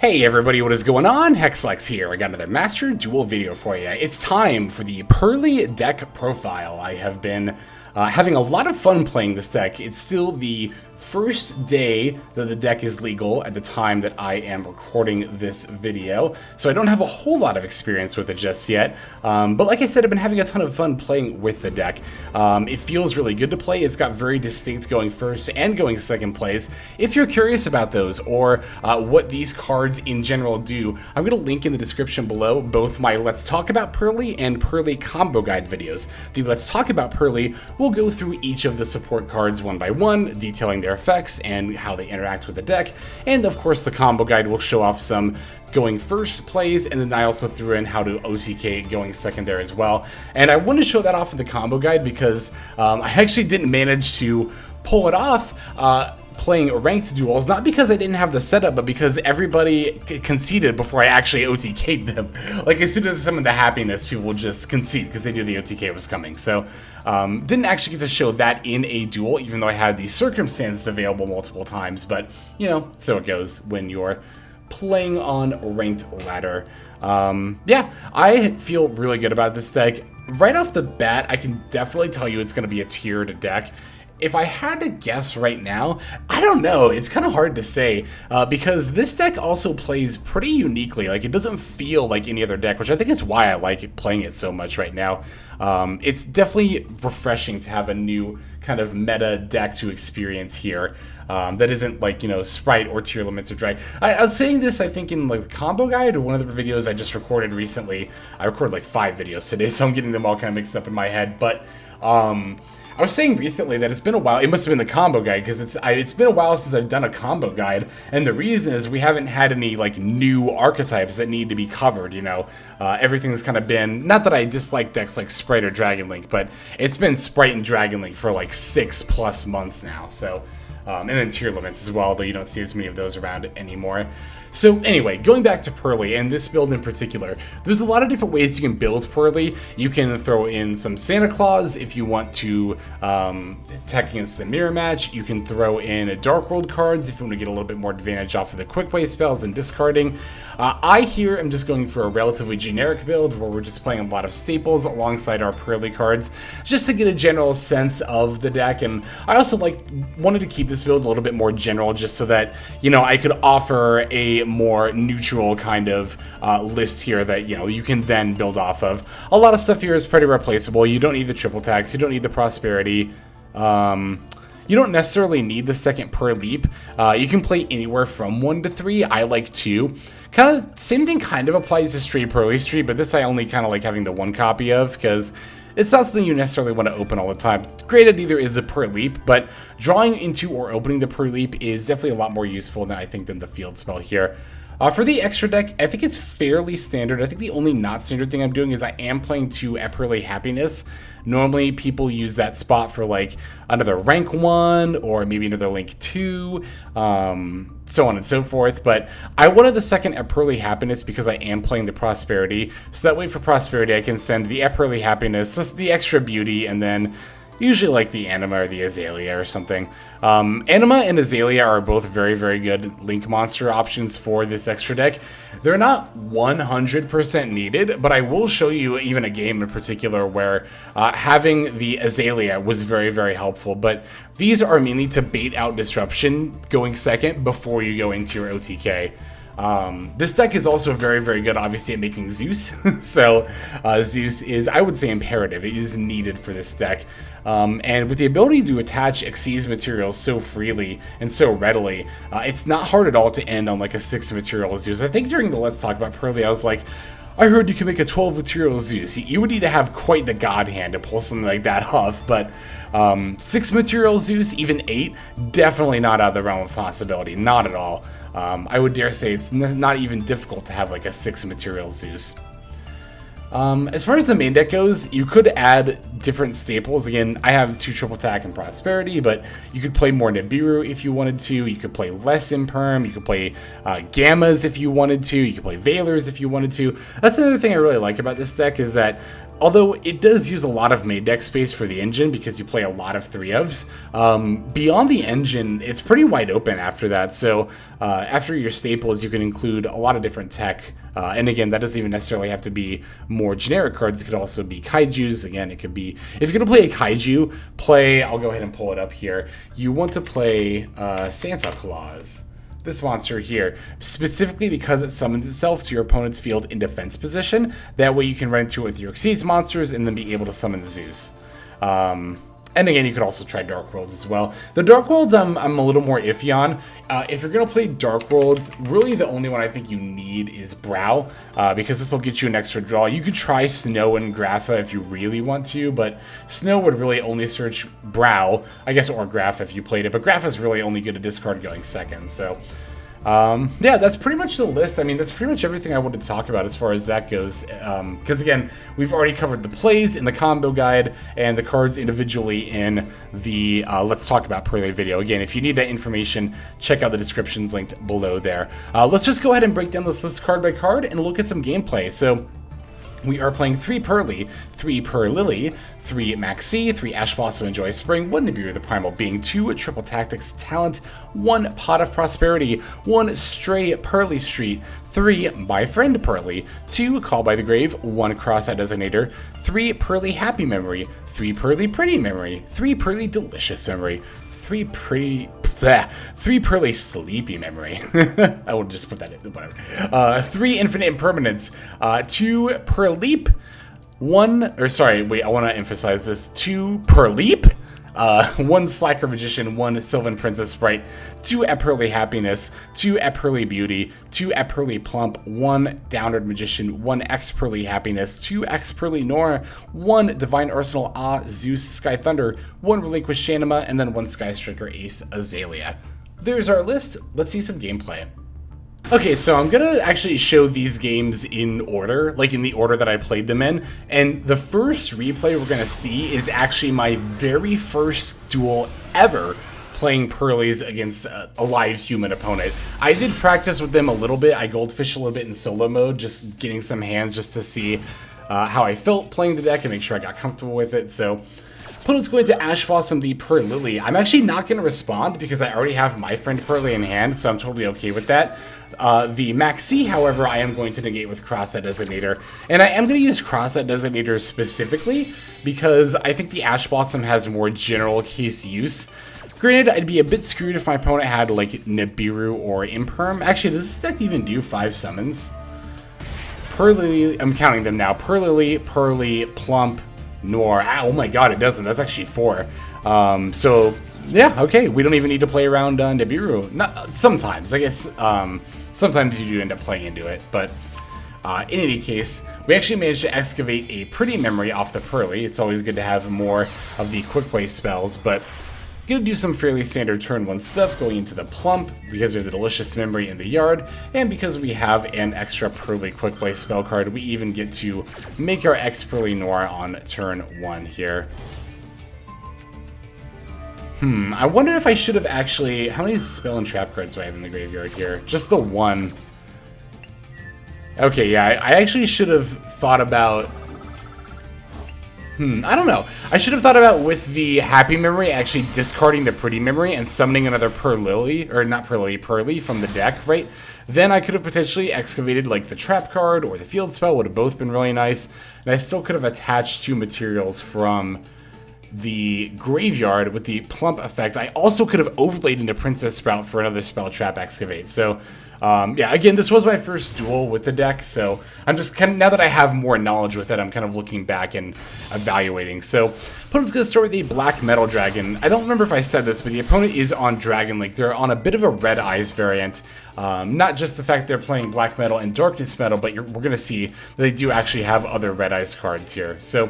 Hey everybody, what is going on? Hexlex here. I got another Master Duel video for you. It's time for the Epurrely deck profile. I have been having a lot of fun playing this deck. It's still the first day that the deck is legal at the time that I am recording this video, so I don't have a whole lot of experience with it just yet, but like I said, I've been having a ton of fun playing with the deck. It feels really good to play. It's got very distinct going first and going second place. If you're curious about those or what these cards in general do, I'm going to link in the description below both my Let's Talk About Purrely and Purrely combo guide videos. The Let's Talk About Purrely will go through each of the support cards one by one, detailing their effects and how they interact with the deck, and of course the combo guide will show off some going first plays, and then I also threw in how to OTK going second there as well. And I want to show that off in the combo guide because I actually didn't manage to pull it off playing ranked duels, not because I didn't have the setup, but because everybody conceded before I actually OTK'd them. Like, as soon as some of the happiness, people would just concede because they knew the OTK was coming. So, didn't actually get to show that in a duel, even though I had the circumstances available multiple times. But, you know, so it goes when you're playing on ranked ladder. Yeah, I feel really good about this deck. Right off the bat, I can definitely tell you it's going to be a tiered deck. If I had to guess right now, I don't know. It's kind of hard to say because this deck also plays pretty uniquely. Like, it doesn't feel like any other deck, which I think is why I like playing it so much right now. It's definitely refreshing to have a new kind of meta deck to experience here that isn't like, you know, Sprite or Tier Limits or Drag. I was saying this, I think, in like the combo guide or one of the videos I just recorded recently. I recorded like 5 videos today, so I'm getting them all kind of mixed up in my head. But I was saying recently that it's been a while. It must have been the combo guide because it's been a while since I've done a combo guide, and the reason is we haven't had any like new archetypes that need to be covered. You know, everything's kind of been, not that I dislike decks like Sprite or Dragon Link, but it's been Sprite and Dragon Link for like 6+ months now. So, and then Tier Limits as well, though you don't see as many of those around anymore. So anyway, going back to Purrely, and this build in particular, there's a lot of different ways you can build Purrely. You can throw in some Santa Claus if you want to attack against the mirror match. You can throw in Dark World cards if you want to get a little bit more advantage off of the quick play spells and discarding. I here am just going for a relatively generic build where we're just playing a lot of staples alongside our Purrely cards, just to get a general sense of the deck. And I also wanted to keep this build a little bit more general, just so that, you know, I could offer a more neutral kind of list here that, you know, you can then build off of. A lot of stuff here is pretty replaceable. You don't need the triple tax, you don't need the prosperity, you don't necessarily need the second Purrelyeap. You can play anywhere from 1 to 3. I like 2. Kind of same thing kind of applies to Straight Purrely Street, but this I only kind of like having the 1 copy of because it's not something you necessarily want to open all the time. Granted, neither is the Purrelyeap, but drawing into or opening the Purrelyeap is definitely a lot more useful than I think than the field spell here. For the extra deck, I think it's fairly standard. I think the only not standard thing I'm doing is I am playing 2 Epurrely Happiness. Normally, people use that spot for like another rank 1 or maybe another rank 2, so on and so forth. But I wanted the second Epurrely Happiness because I am playing the Prosperity. So that way for Prosperity, I can send the Epurrely Happiness, just the extra beauty, and then usually like the Anima or the Azelea or something. Anima and Azelea are both very, very good link monster options for this extra deck. They're not 100% needed, but I will show you even a game in particular where having the Azelea was very, very helpful. But these are mainly to bait out Disruption going second before you go into your OTK. This deck is also very, very good, obviously, at making Zeus. So, Zeus is, I would say, imperative. It is needed for this deck. And with the ability to attach Xyz materials so freely and so readily, it's not hard at all to end on like a 6 material Zeus. I think during the Let's Talk About Purrely, I was like, I heard you can make a 12 material Zeus. You would need to have quite the god hand to pull something like that off, but 6 material Zeus, even 8, definitely not out of the realm of possibility. Not at all. I would dare say it's not even difficult to have like a 6 material Zeus. As far as the main deck goes, you could add different staples. Again, I have 2 triple attack and prosperity, but you could play more Nibiru if you wanted to. You could play less Imperm. You could play Gammas if you wanted to. You could play Veilers if you wanted to. That's another thing I really like about this deck is that Although it does use a lot of main deck space for the engine because you play a lot of 3-ofs. Beyond the engine, it's pretty wide open after that. So after your staples, you can include a lot of different tech. And again, that doesn't even necessarily have to be more generic cards. It could also be kaijus. Again, it could be, if you're going to play a kaiju, I'll go ahead and pull it up here. You want to play Santa Claus. This monster here, specifically because it summons itself to your opponent's field in defense position. That way you can run into it with your Xyz monsters and then be able to summon Zeus. And again, you could also try Dark Worlds as well. The Dark Worlds I'm a little more iffy on. If you're going to play Dark Worlds, really the only one I think you need is Brow, because this will get you an extra draw. You could try Snow and Grapha if you really want to, but Snow would really only search Brow, I guess, or Grapha if you played it, but Grapha's really only good to discard going second, so... yeah, that's pretty much the list. I mean, that's pretty much everything I wanted to talk about as far as that goes. Because again, we've already covered the plays in the combo guide and the cards individually in the Let's Talk About Purrely video. Again, if you need that information, check out the descriptions linked below there. Let's just go ahead and break down this list card by card and look at some gameplay. So we are playing 3 Purrely, 3 Purrelyly, 3 Maxx, 3 Ash Blossom and Joyous Spring, 1 Nibiru the Primal, being 2 Triple Tactics Talent, 1 Pot of Prosperity, 1 Stray Purrely Street, 3 My Friend Purrely, 2 Call by the Grave, 1 Crossout Designator, 3 Epurrely Happy Memory, 3 Purrely Pretty Memory, 3 Purrely Delicious Memory, 3 Purrely Sleepy Memory. I will just put that in, whatever. 3 Infinte Impermanence, 2 Purrelyeap, 1, or sorry, wait, I want to emphasize this, 2 Purrelyeap, 1 Slacker Magician, 1 Sylvan Princessprout, 2 Epurrely Happiness, 2 Epurrely Beauty, 2 Epurrely Plump, 1 Downerd Magician, 1 Expurrely Happiness, 2 Expurrely Noir, 1 Divine Arsenal AA-ZEUS Sky Thunder, 1 Relinquished Anima, and then 1 Sky Striker Ace Azelea. There's our list. Let's see some gameplay. Okay, so I'm gonna actually show these games in order, like in the order that I played them in, and the first replay we're gonna see is actually my very first duel ever playing Purrelys against a live human opponent. I did practice with them a little bit. I goldfished a little bit in solo mode, just getting some hands just to see how I felt playing the deck and make sure I got comfortable with it. So opponent's going to Ash Blossom the Purrelyly. I'm actually not going to respond because I already have My Friend Purrely in hand, so I'm totally okay with that. The Maxx, however, I am going to negate with Crossout Designator. And I am going to use Crossout Designator specifically because I think the Ash Blossom has more general case use. Granted, I'd be a bit screwed if my opponent had like Nibiru or Imperm. Actually, does this deck even do 5 summons? Purrely, I'm counting them now. Purrelyly, Epurrely, Plump, Noir. Oh my god, it doesn't. That's actually 4. So, yeah, okay. We don't even need to play around Nibiru. Not, sometimes, I guess. Sometimes you do end up playing into it. But in any case, we actually managed to excavate a pretty memory off the Purrely. It's always good to have more of the quick play spells, but gonna do some fairly standard turn 1 stuff, going into the Plump because we have the Delicious Memory in the yard, and because we have an extra Purrely quick play spell card, we even get to make our Expurrely Noir on turn 1 here. I wonder if I should have actually... How many spell and trap cards do I have in the graveyard here? Just the 1. Okay, yeah, I actually should have thought about... I don't know. I should have thought about, with the Happy Memory, actually discarding the Pretty Memory and summoning another Purrelyly, or not Purrely, Purrely from the deck, right? Then I could have potentially excavated, like, the Trap card or the Field Spell, would have both been really nice. And I still could have attached 2 materials from the graveyard with the Plump effect. I also could have overlaid into Princessprout for another Spell Trap Excavate. So, yeah, again, this was my first duel with the deck, so I'm just kind of, now that I have more knowledge with it, I'm kind of looking back and evaluating. So, opponent's going to start with a Black Metal Dragon. I don't remember if I said this, but the opponent is on Dragon Link. They're on a bit of a Red Eyes variant. Not just the fact they're playing Black Metal and Darkness Metal, but we're going to see that they do actually have other Red Eyes cards here. So,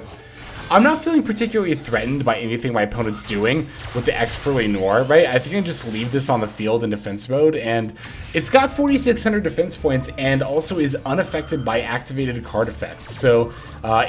I'm not feeling particularly threatened by anything my opponent's doing with the Expurrely Noir, right? I think I can just leave this on the field in defense mode, and it's got 4,600 defense points and also is unaffected by activated card effects. So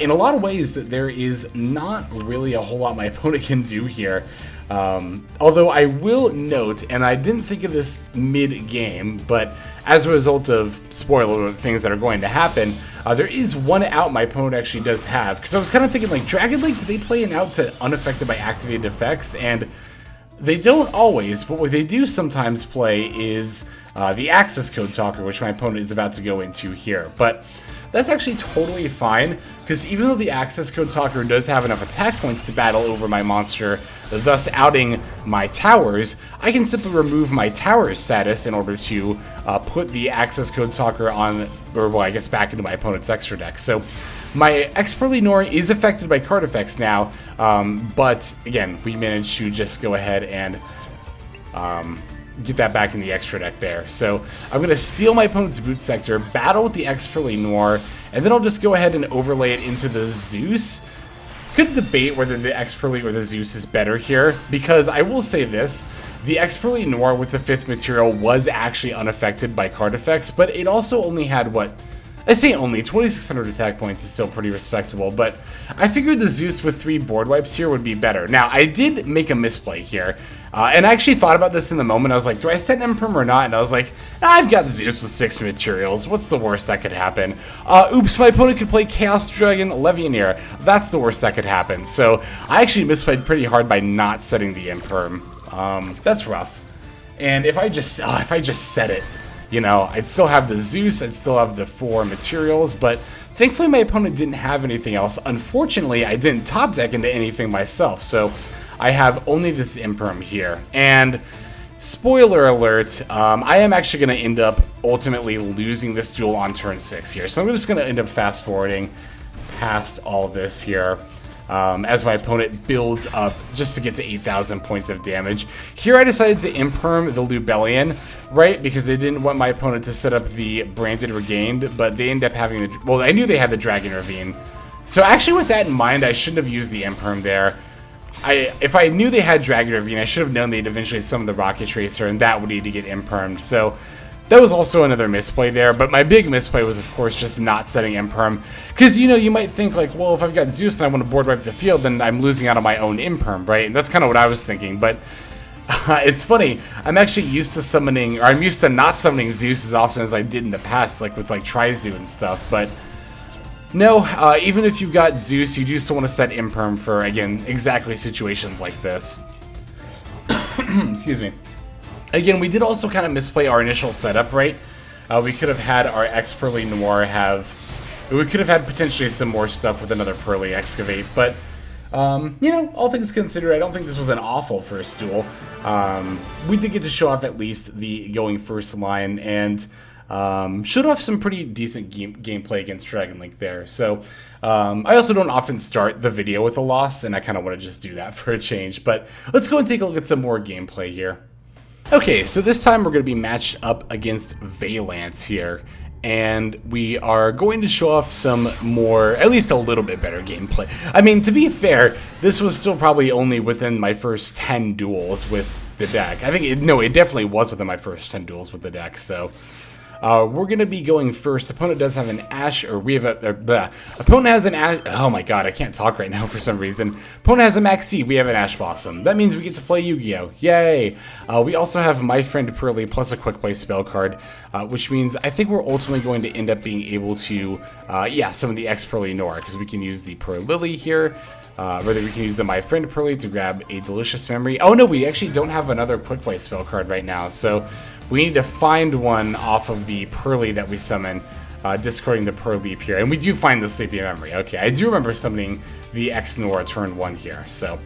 in a lot of ways that there is not really a whole lot my opponent can do here. Although I will note, and I didn't think of this mid-game, but as a result of spoiler things that are going to happen, there is one out my opponent actually does have. Because I was kind of thinking, like, Dragon Link, do they play an out to unaffected by activated effects? And they don't always, but what they do sometimes play is the access code talker, which my opponent is about to go into here. But that's actually totally fine, because even though the access code talker does have enough attack points to battle over my monster, thus outing my towers, I can simply remove my tower status in order to put the access code talker on, or well, I guess back into my opponent's extra deck. So my Expurrely Noir is affected by card effects now, but again, we managed to just go ahead and get that back in the extra deck there. So I'm going to steal my opponent's boot sector, battle with the Expurrely Noir, and then I'll just go ahead and overlay it into the Zeus. Could debate whether the Expurrely or the Zeus is better here, because I will say this, the Expurrely Noir with the 5th material was actually unaffected by card effects, but it also only had, what, I say only, 2,600 attack points is still pretty respectable, but I figured the Zeus with 3 board wipes here would be better. Now, I did make a misplay here, and I actually thought about this in the moment. I was like, do I set Imperm or not? And I was like, I've got Zeus with 6 materials. What's the worst that could happen? Oops, my opponent could play Chaos Dragon Levianeer. That's the worst that could happen. So I actually misplayed pretty hard by not setting the Imperm. That's rough. And if I just set it, you know, I'd still have the Zeus, I'd still have the 4 materials, but thankfully my opponent didn't have anything else. Unfortunately, I didn't top deck into anything myself, so I have only this Imperm here. And spoiler alert, I am actually going to end up ultimately losing this duel on turn 6 here. So I'm just going to end up fast forwarding past all this here. As my opponent builds up just to get to 8,000 points of damage. Here I decided to Imperm the Lubellion, right? Because they didn't want my opponent to set up the Branded Regained, but they ended up having the... Well, I knew they had the Dragon Ravine. So actually with that in mind, I shouldn't have used the Imperm there. If I knew they had Dragon Ravine, I should have known they'd eventually summon the Rocket Tracer, and that would need to get Impermed. So that was also another misplay there, but my big misplay was, of course, just not setting Imperm. Because, you know, you might think, like, well, if I've got Zeus and I want to board wipe the field, then I'm losing out on my own Imperm, right? And that's kind of what I was thinking, but it's funny. I'm actually used to summoning, or I'm used to not summoning Zeus as often as I did in the past, like with, like, Trizu and stuff, but no, even if you've got Zeus, you do still want to set Imperm for, again, exactly situations like this. Excuse me. Again, we did also kind of misplay our initial setup, right? We could have had our Expurrely Noir have... We could have had potentially some more stuff with another Purrely Excavate, but, you know, all things considered, I don't think this was an awful first duel. We did get to show off at least the going first line, and showed off some pretty decent gameplay against Dragon Link there. So, I also don't often start the video with a loss, and I kind of want to just do that for a change. But let's go and take a look at some more gameplay here. Okay, so this time we're going to be matched up against Valance here, and we are going to show off some more, at least a little bit better gameplay. I mean, to be fair, this was still probably only within my first 10 duels with the deck. I think, it definitely was within my first 10 duels with the deck, so... we're going to be going first. Opponent does have an Ash, or we have a... Opponent has an Ash... Oh my god, I can't talk right now for some reason. Opponent has a Maxx, we have an Ash Blossom. That means we get to play Yu-Gi-Oh! Yay! We also have My Friend Purrely plus a Quick Play spell card, which means I think we're ultimately going to end up being able to, summon the Expurrely Noir, because we can use the Purrelyly here. Whether we can use the My Friend Purrely to grab a Delicious Memory. Oh no, we actually don't have another Quick Play spell card right now, so we need to find one off of the Purrely that we summon, discarding the Purrelyap here. And we do find the Sleepy Memory. Okay, I do remember summoning the X Noir turn 1 here, so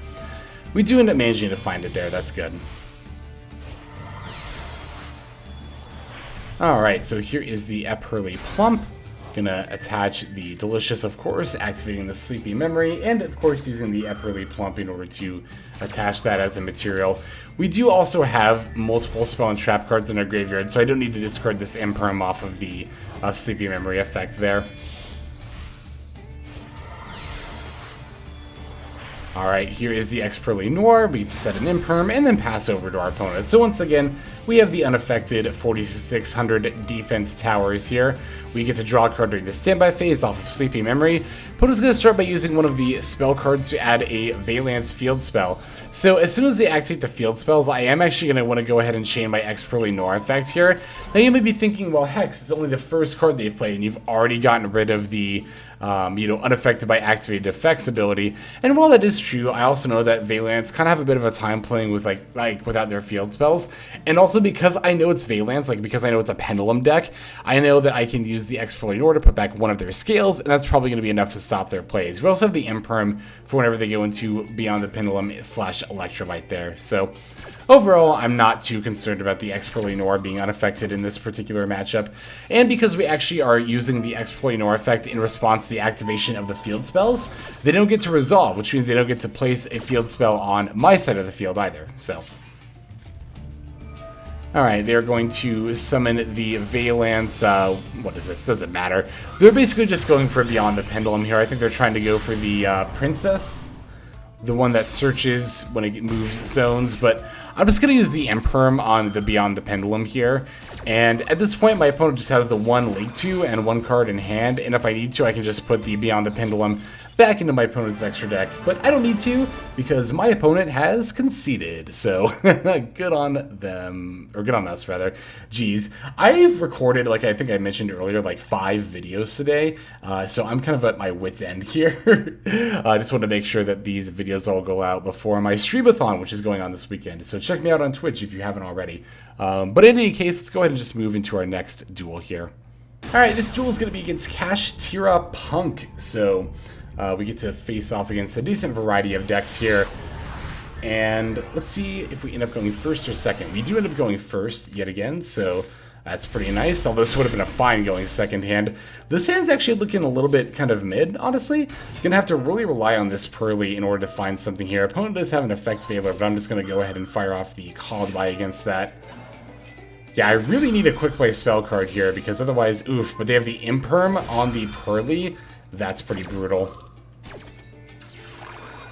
we do end up managing to find it there. That's good. Alright, so here is the Epurrely Plump. Gonna attach the Delicious, of course, activating the Sleepy Memory, and of course using the Epurrely Plump in order to attach that as a material. We do also have multiple spell and trap cards in our graveyard, so I don't need to discard this Imperm off of the Sleepy Memory effect there. Alright, here is the Expurrely Noir. We set an Imperm and then pass over to our opponent. So once again, we have the unaffected 4,600 defense towers here. We get to draw a card during the standby phase off of Sleepy Memory. Opponent's going to start by using one of the spell cards to add a Valance field spell. So as soon as they activate the field spells, I am actually going to want to go ahead and chain my Expurrely Noir effect here. Now you may be thinking, well, Hex, it's only the first card they've played, and you've already gotten rid of the unaffected by activated effects ability. And while that is true, I also know that Valance kind of have a bit of a time playing with like without their field spells. And also because I know it's Valance, because I know it's a Pendulum deck, I know that I can use the Expurrely Noir to put back one of their scales, and that's probably going to be enough to stop their plays. We also have the Imperm for whenever they go into Beyond the Pendulum / Electrolyte there. So overall, I'm not too concerned about the Expurrely Noir being unaffected in this particular matchup. And because we actually are using the Expurrely Noir effect in response to the activation of the field spells, they don't get to resolve, which means they don't get to place a field spell on my side of the field either. So, alright, they're going to summon the Valance, what is this? Doesn't matter. They're basically just going for Beyond the Pendulum here. I think they're trying to go for the Princess, the one that searches when it moves zones, but I'm just going to use the Imperm on the Beyond the Pendulum here. And at this point, my opponent just has the one Link 2 and one card in hand, and if I need to, I can just put the Beyond the Pendulum back into my opponent's extra deck. But I don't need to, because my opponent has conceded, so good on them, or good on us, rather. Jeez. I've recorded, like I think I mentioned earlier, like 5 videos today, so I'm kind of at my wit's end here. I just want to make sure that these videos all go out before my streamathon, which is going on this weekend, so check me out on Twitch if you haven't already. But in any case, let's go ahead and just move into our next duel here. Alright, this duel is going to be against Kashtira Punk, so we get to face off against a decent variety of decks here. And let's see if we end up going first or second. We do end up going first yet again, so that's pretty nice, although this would have been a fine going second hand. This hand's actually looking a little bit kind of mid, honestly. Gonna have to really rely on this Purrely in order to find something here. Opponent does have an effect Veiler, but I'm just gonna go ahead and fire off the Called By against that. Yeah, I really need a quick play spell card here, because otherwise, oof, but they have the Imperm on the Purrely. That's pretty brutal.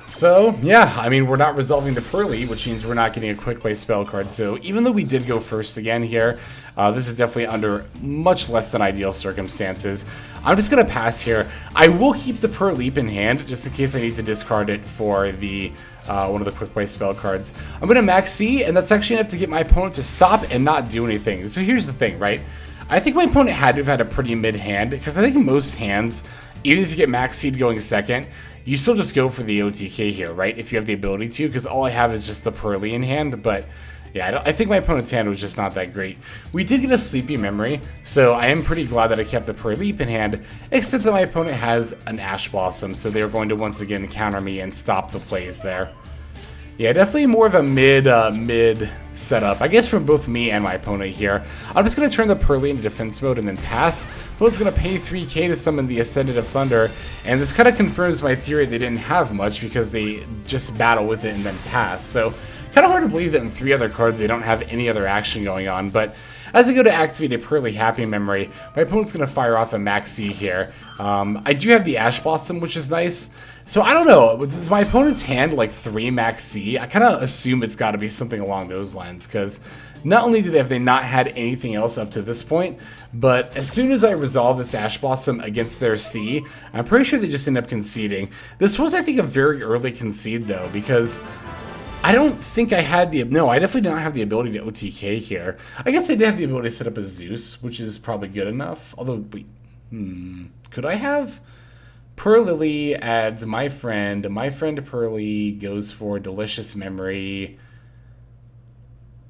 So, yeah, I mean, we're not resolving the Purrely, which means we're not getting a quick play spell card. So, even though we did go first again here, this is definitely under much less than ideal circumstances. I'm just going to pass here. I will keep the Purrelyap in hand, just in case I need to discard it for the one of the quick play spell cards. I'm going to Maxx C, and that's actually enough to get my opponent to stop and not do anything. So, here's the thing, right? I think my opponent had to have had a pretty mid hand, because I think most hands, even if you get Maxx C going second, you still just go for the OTK here, right? If you have the ability to, because all I have is just the Purrely in hand. But yeah, I think my opponent's hand was just not that great. We did get a Sleepy Memory, so I am pretty glad that I kept the Purrelyap in hand, except that my opponent has an Ash Blossom, so they're going to once again counter me and stop the plays there. Yeah, definitely more of a mid setup, I guess, from both me and my opponent here. I'm just going to turn the Purrely into defense mode and then pass. Opponent's going to pay 3k to summon the Ascendant of Thunder, and this kind of confirms my theory they didn't have much because they just battle with it and then pass. So, kind of hard to believe that in 3 other cards they don't have any other action going on, but as I go to activate Epurrely Happy Memory, my opponent's going to fire off a Maxx C here. I do have the Ash Blossom, which is nice. So I don't know, does my opponent's hand like 3 Maxx C? I kind of assume it's got to be something along those lines, because not only have they not had anything else up to this point, but as soon as I resolve this Ash Blossom against their C, I'm pretty sure they just end up conceding. This was, I think, a very early concede though, because I don't think I had the... No, I definitely don't have the ability to OTK here. I guess I did have the ability to set up a Zeus, which is probably good enough. Although, wait, could I have... Purrelyly adds My Friend Purrely goes for Delicious Memory.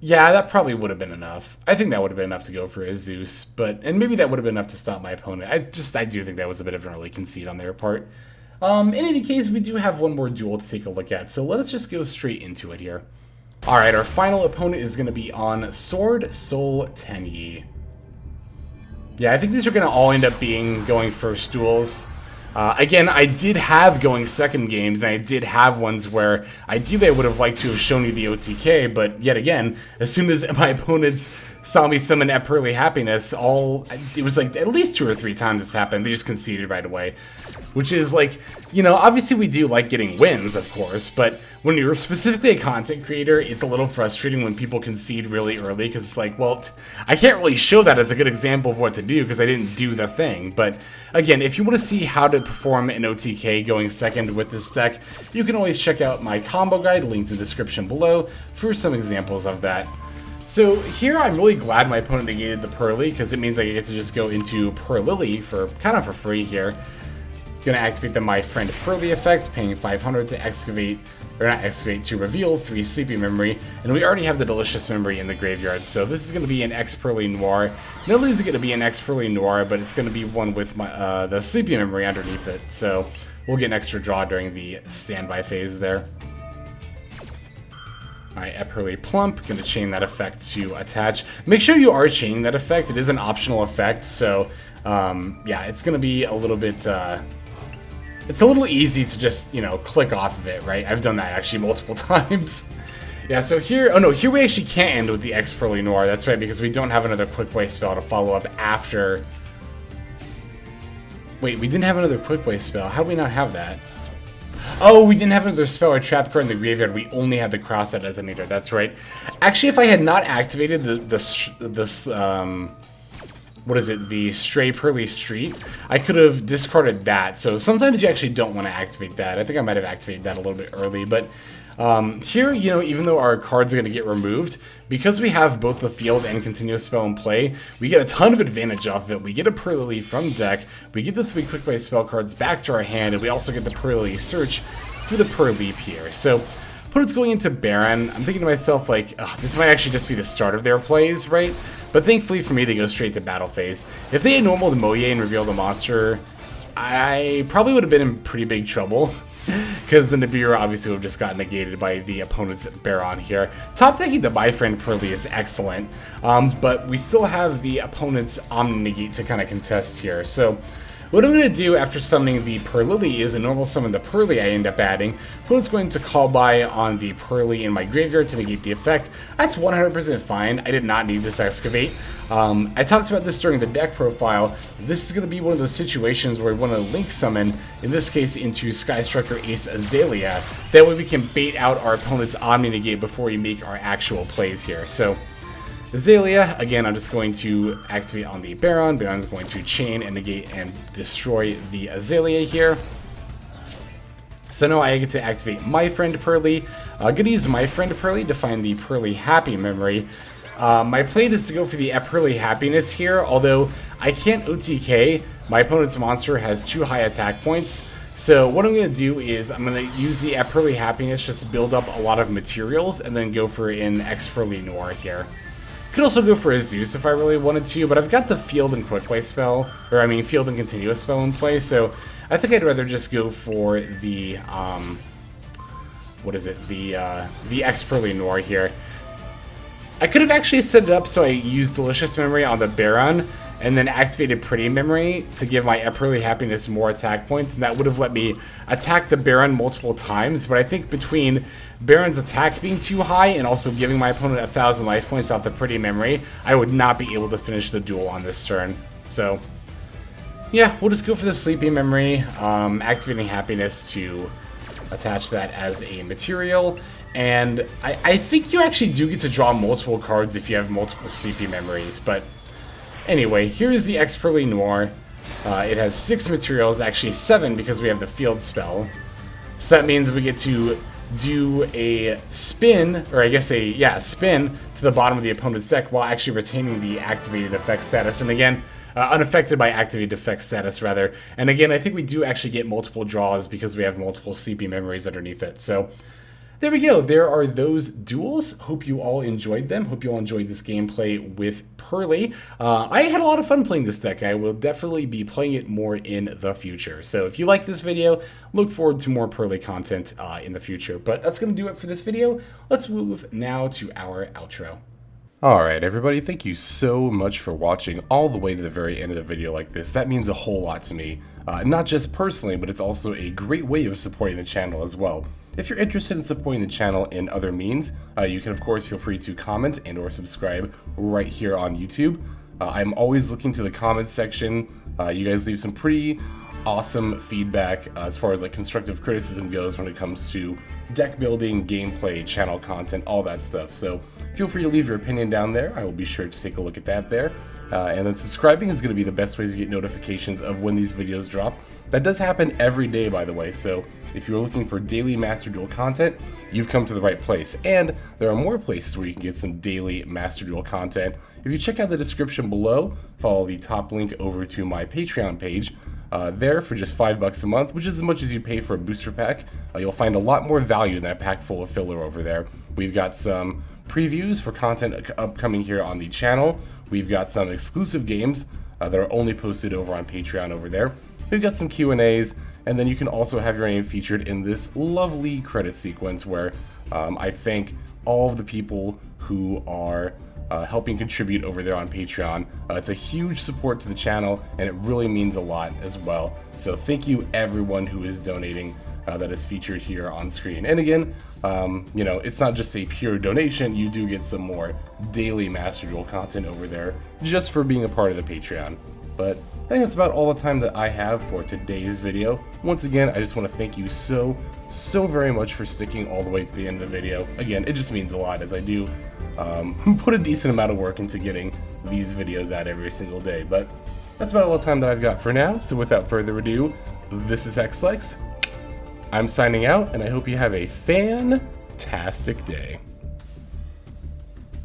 Yeah, that probably would have been enough. I think that would have been enough to go for a Zeus, and maybe that would have been enough to stop my opponent. I do think that was a bit of an early concede on their part. In any case, we do have one more duel to take a look at, so let us just go straight into it here. Alright, our final opponent is going to be on Sword Soul Tenyi. Yeah, I think these are going to all end up being going first duels. Again, I did have going second games, and I did have ones where ideally I would have liked to have shown you the OTK, but yet again, as soon as my opponent's saw me summon Epurrely Happiness, it was like at least 2 or 3 times this happened. They just conceded right away. Which is like, you know, obviously we do like getting wins, of course, but when you're specifically a content creator, it's a little frustrating when people concede really early, because it's like, well, I can't really show that as a good example of what to do because I didn't do the thing. But again, if you want to see how to perform an OTK going second with this deck, you can always check out my combo guide, linked in the description below, for some examples of that. So here I'm really glad my opponent negated the Purrely, because it means I get to just go into Purrelyly for kind of for free here. Gonna activate the My Friend Purrely effect, paying 500 to excavate, or not excavate, to reveal 3 Sleepy Memory, and we already have the Delicious Memory in the graveyard, so this is gonna be an Expurrely Noir. Not only is it gonna be an Expurrely Noir, but it's gonna be one with my the Sleepy Memory underneath it, so we'll get an extra draw during the standby phase there. Alright, Epurrely Plump, gonna chain that effect to attach. Make sure you are chaining that effect, it is an optional effect, so yeah, it's gonna be a little bit it's a little easy to just, you know, click off of it, right? I've done that actually multiple times. Yeah, so here, oh no, here we actually can't end with the Expurrely Noir, that's right, because we don't have another Quick Way spell to follow up after. Wait, we didn't have another Quick Way spell, how do we not have that? Oh, we didn't have another spell or trap card in the graveyard, we only had the Crossout Designator, that's right. Actually, if I had not activated what is it, the Stray Purrely Street, I could have discarded that. So sometimes you actually don't want to activate that. I think I might have activated that a little bit early, but here, you know, even though our cards are going to get removed, because we have both the field and continuous spell in play, we get a ton of advantage off of it. We get a Purrelyly from deck, we get the 3 Quick Play spell cards back to our hand, and we also get the Purrelyly search for the Purrelyap here. So opponent's going into Baron. I'm thinking to myself, like, this might actually just be the start of their plays, right? But thankfully for me, they go straight to battle phase. If they had normal the Moye and revealed the monster, I probably would have been in pretty big trouble. Because the Nibiru obviously would have just gotten negated by the opponent's Baron here. Top decking the My Friend Purrely is excellent. But we still have the opponent's Omni-Negate to kind of contest here. So what I'm going to do after summoning the Purrelyly is a normal summon the Purrely I end up adding. Opponent's going to call by on the Purrely in my graveyard to negate the effect. That's 100% fine. I did not need this excavate. I talked about this during the deck profile. This is going to be one of those situations where we want to link summon, in this case into Skystrucker Ace Azelea. That way we can bait out our opponent's Omni-Negate before we make our actual plays here. So Azelea, again, I'm just going to activate on the Baron. Baron's going to chain and negate and destroy the Azelea here. So now I get to activate My Friend Purrely. I'm going to use My Friend Purrely to find the Epurrely Happy Memory. My plan is to go for the Epurrely Happiness here, although I can't OTK. My opponent's monster has 2 high attack points. So what I'm going to do is I'm going to use the Epurrely Happiness just to build up a lot of materials and then go for an Expurrely Noir here. Could also go for a Zeus if I really wanted to, but I've got the Field and Quick Play spell, or I mean Field and Continuous spell in play, so I think I'd rather just go for the, what is it, the Expurrely Noir here. I could have actually set it up so I used Delicious Memory on the Baron, and then activated Pretty Memory to give my Epurrely Happiness more attack points, and that would have let me attack the Baron multiple times, but I think between Baron's attack being too high and also giving my opponent 1,000 life points off the Pretty Memory, I would not be able to finish the duel on this turn. So yeah, we'll just go for the Sleepy Memory, activating Happiness to attach that as a material. And I think you actually do get to draw multiple cards if you have multiple Sleepy Memories, but anyway, here's the Expurrely Noir. It has 6 materials, actually 7 because we have the field spell. So that means we get to do a spin, or I guess a spin to the bottom of the opponent's deck while actually retaining the activated effect status. And again, unaffected by activated effect status, rather. And again, I think we do actually get multiple draws because we have multiple Sleepy Memories underneath it. So there we go. There are those duels. Hope you all enjoyed them. Hope you all enjoyed this gameplay with Purrely. I had a lot of fun playing this deck. I will definitely be playing it more in the future. So if you like this video, look forward to more Purrely content in the future. But that's going to do it for this video. Let's move now to our outro. Alright everybody, thank you so much for watching all the way to the very end of the video like this. That means a whole lot to me. Not just personally, but it's also a great way of supporting the channel as well. If you're interested in supporting the channel in other means, you can of course feel free to comment and or subscribe right here on YouTube. I'm always looking to the comments section. You guys leave some pretty awesome feedback as far as like constructive criticism goes when it comes to deck building, gameplay, channel content, all that stuff. So feel free to leave your opinion down there. I will be sure to take a look at that there. And then subscribing is going to be the best way to get notifications of when these videos drop. That does happen every day, by the way, so if you're looking for daily Master Duel content, you've come to the right place. And there are more places where you can get some daily Master Duel content. If you check out the description below, follow the top link over to my Patreon page. There for just $5 a month, which is as much as you pay for a booster pack, you'll find a lot more value than a pack full of filler over there. We've got some previews for content upcoming here on the channel. We've got some exclusive games that are only posted over on Patreon over there. We've got some Q&As, and then you can also have your name featured in this lovely credit sequence where I thank all of the people who are helping contribute over there on Patreon. It's a huge support to the channel, and it really means a lot as well. So thank you everyone who is donating that is featured here on screen. And again, you know, it's not just a pure donation, you do get some more daily Master Duel content over there just for being a part of the Patreon. But I think that's about all the time that I have for today's video. Once again, I just want to thank you so very much for sticking all the way to the end of the video. Again, it just means a lot as I do put a decent amount of work into getting these videos out every single day. But that's about all the time that I've got for now. So without further ado, this is Xlex. I'm signing out, and I hope you have a fantastic day.